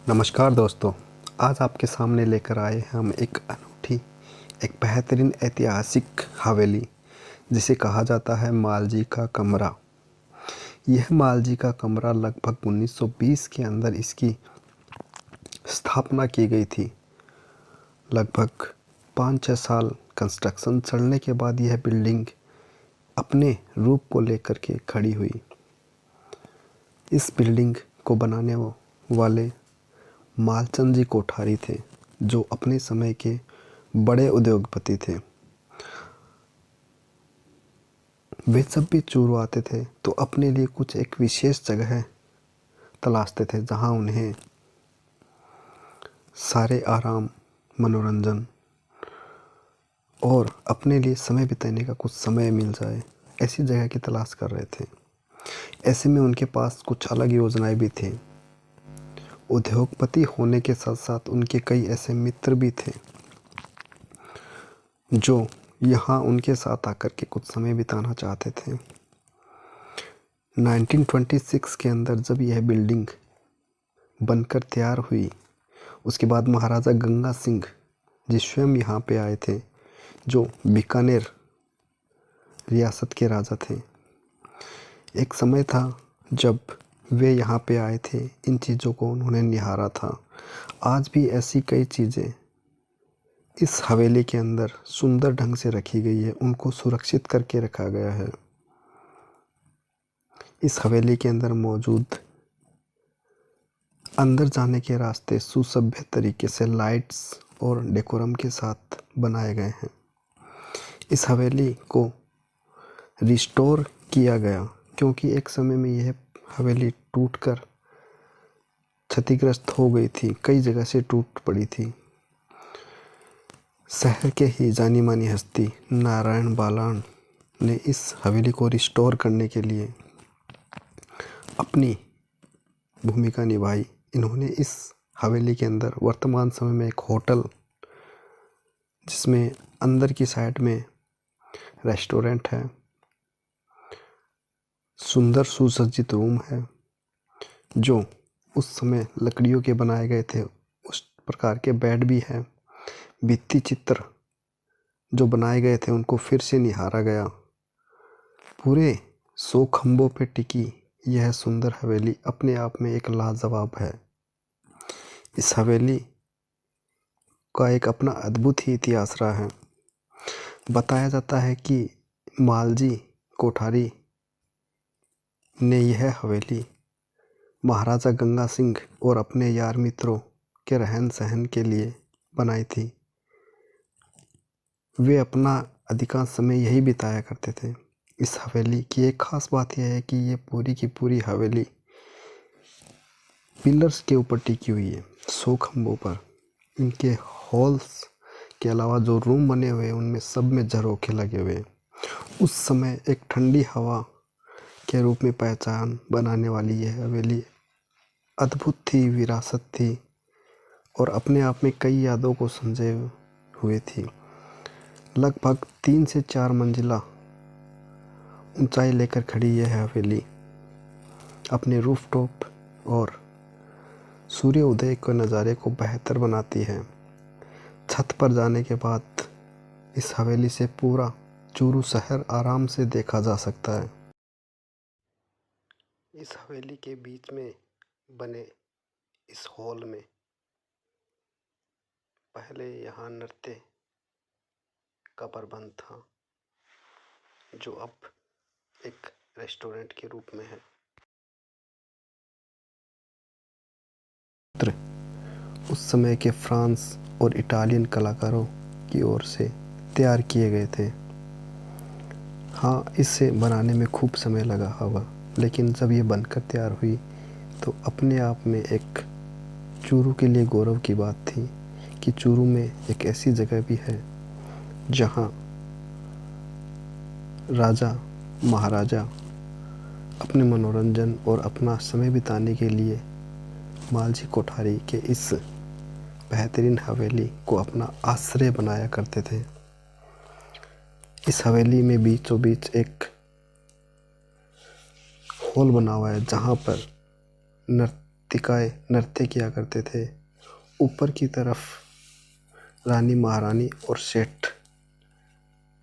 नमस्कार दोस्तों, आज आपके सामने लेकर आए हैं हम एक अनूठी, एक बेहतरीन ऐतिहासिक हवेली जिसे कहा जाता है मालजी का कमरा। यह मालजी का कमरा लगभग 1920 के अंदर इसकी स्थापना की गई थी। लगभग 5-6 साल कंस्ट्रक्शन चलने के बाद यह बिल्डिंग अपने रूप को लेकर के खड़ी हुई। इस बिल्डिंग को बनाने वाले मालचंद जी कोठारी थे, जो अपने समय के बड़े उद्योगपति थे। वे जब भी चूरू आते थे तो अपने लिए कुछ एक विशेष जगह तलाशते थे जहां उन्हें सारे आराम, मनोरंजन और अपने लिए समय बिताने का कुछ समय मिल जाए, ऐसी जगह की तलाश कर रहे थे। ऐसे में उनके पास कुछ अलग योजनाएं भी थी। उद्योगपति होने के साथ साथ उनके कई ऐसे मित्र भी थे जो यहाँ उनके साथ आकर के कुछ समय बिताना चाहते थे। 1926 के अंदर जब यह बिल्डिंग बनकर तैयार हुई, उसके बाद महाराजा गंगा सिंह जी स्वयं यहाँ पे आए थे, जो बीकानेर रियासत के राजा थे। एक समय था जब वे यहाँ पे आए थे, इन चीज़ों को उन्होंने निहारा था। आज भी ऐसी कई चीज़ें इस हवेली के अंदर सुंदर ढंग से रखी गई है, उनको सुरक्षित करके रखा गया है। इस हवेली के अंदर मौजूद अंदर जाने के रास्ते सुसभ्य तरीके से लाइट्स और डेकोरम के साथ बनाए गए हैं। इस हवेली को रिस्टोर किया गया क्योंकि एक समय में यह हवेली टूटकर क्षतिग्रस्त हो गई थी, कई जगह से टूट पड़ी थी। शहर के ही जानी मानी हस्ती नारायण बालान ने इस हवेली को रिस्टोर करने के लिए अपनी भूमिका निभाई। इन्होंने इस हवेली के अंदर वर्तमान समय में एक होटल, जिसमें अंदर की साइड में रेस्टोरेंट है, सुंदर सुसज्जित रूम है, जो उस समय लकड़ियों के बनाए गए थे, उस प्रकार के बेड भी है। भित्ति चित्र जो बनाए गए थे उनको फिर से निहारा गया। पूरे 100 खंभों पे टिकी यह सुंदर हवेली अपने आप में एक लाजवाब है। इस हवेली का एक अपना अद्भुत ही इतिहास रहा है। बताया जाता है कि मालजी कोठारी ने यह हवेली महाराजा गंगा सिंह और अपने यार मित्रों के रहन सहन के लिए बनाई थी। वे अपना अधिकांश समय यही बिताया करते थे। इस हवेली की एक ख़ास बात यह है कि ये पूरी की पूरी हवेली पिलर्स के ऊपर टिकी हुई है, 100 खंभों पर। इनके हॉल्स के अलावा जो रूम बने हुए हैं उनमें सब में झरोखे लगे हुए हैं। उस समय एक ठंडी हवा के रूप में पहचान बनाने वाली यह हवेली अद्भुत थी, विरासत थी और अपने आप में कई यादों को संजोए हुए थी। लगभग 3 से 4 मंजिला ऊंचाई लेकर खड़ी यह हवेली अपने रूफटॉप और सूर्य उदय के नज़ारे को बेहतर बनाती है। छत पर जाने के बाद इस हवेली से पूरा चूरू शहर आराम से देखा जा सकता है। इस हवेली के बीच में बने इस हॉल में पहले यहाँ नृत्य का प्रबंध था, जो अब एक रेस्टोरेंट के रूप में है। उस समय के फ्रांस और इटालियन कलाकारों की ओर से तैयार किए गए थे। हाँ, इसे बनाने में खूब समय लगा होगा, लेकिन जब ये बनकर तैयार हुई तो अपने आप में एक चूरू के लिए गौरव की बात थी कि चूरू में एक ऐसी जगह भी है जहाँ राजा महाराजा अपने मनोरंजन और अपना समय बिताने के लिए मालजी कोठारी के इस बेहतरीन हवेली को अपना आश्रय बनाया करते थे। इस हवेली में बीचों बीच एक हॉल बना हुआ है जहाँ पर नर्तिकाएं नृत्य किया करते थे। ऊपर की तरफ रानी महारानी और सेठ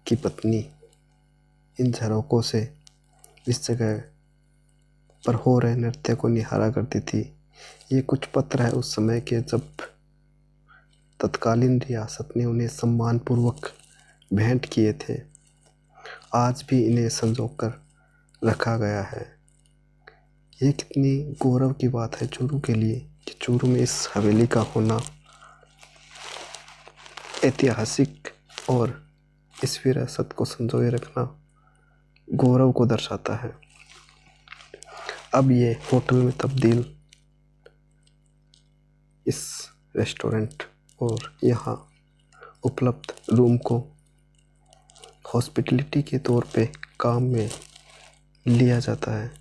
की पत्नी इन झरोकों से इस जगह पर हो रहे नृत्य को निहारा करती थी। ये कुछ पत्र है उस समय के जब तत्कालीन रियासत ने उन्हें सम्मानपूर्वक भेंट किए थे। आज भी इन्हें संजोकर रखा गया है। ये कितनी गौरव की बात है चूरू के लिए कि चूरू में इस हवेली का होना ऐतिहासिक और इस विरासत को संजोए रखना गौरव को दर्शाता है। अब ये होटल में तब्दील इस रेस्टोरेंट और यहाँ उपलब्ध रूम को हॉस्पिटलिटी के तौर पे काम में लिया जाता है।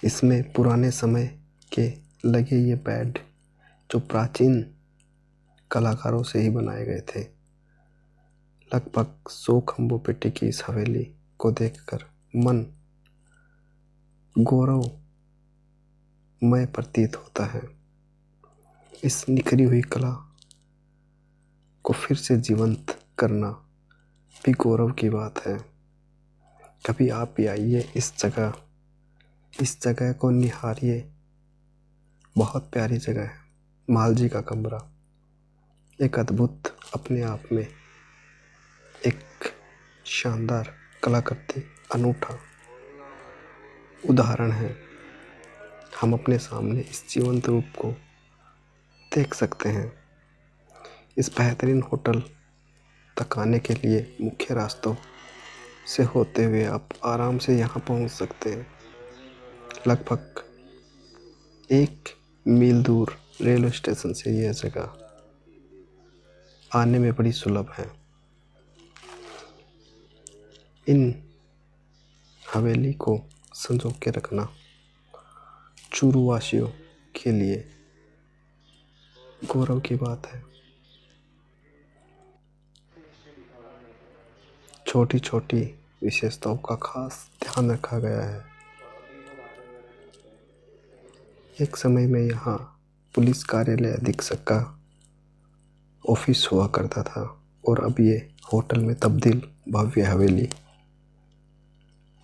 इसमें पुराने समय के लगे ये बेड जो प्राचीन कलाकारों से ही बनाए गए थे। लगभग 100 खंभों पे टिकी इस हवेली को देखकर मन गौरवमय प्रतीत होता है। इस निखरी हुई कला को फिर से जीवंत करना भी गौरव की बात है। कभी आप भी आइए इस जगह को निहारिए। बहुत प्यारी जगह है। मालजी का कमरा एक अद्भुत अपने आप में एक शानदार कलाकृति अनूठा उदाहरण है। हम अपने सामने इस जीवंत रूप को देख सकते हैं। इस बेहतरीन होटल तक आने के लिए मुख्य रास्तों से होते हुए आप आराम से यहाँ पहुँच सकते हैं। लगभग 1 मील दूर रेलवे स्टेशन से यह जगह आने में बड़ी सुलभ है। इन हवेली को संजो के रखना चूरू वासियों के लिए गौरव की बात है। छोटी छोटी विशेषताओं का खास ध्यान रखा गया है। एक समय में यहाँ पुलिस कार्यालय अधीक्षक का ऑफिस हुआ करता था और अब ये होटल में तब्दील भव्य हवेली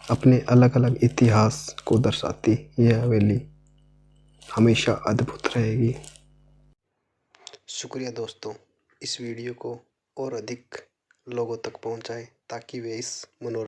अपने अलग अलग इतिहास को दर्शाती यह हवेली हमेशा अद्भुत रहेगी। शुक्रिया दोस्तों, इस वीडियो को और अधिक लोगों तक पहुंचाएं ताकि वे इस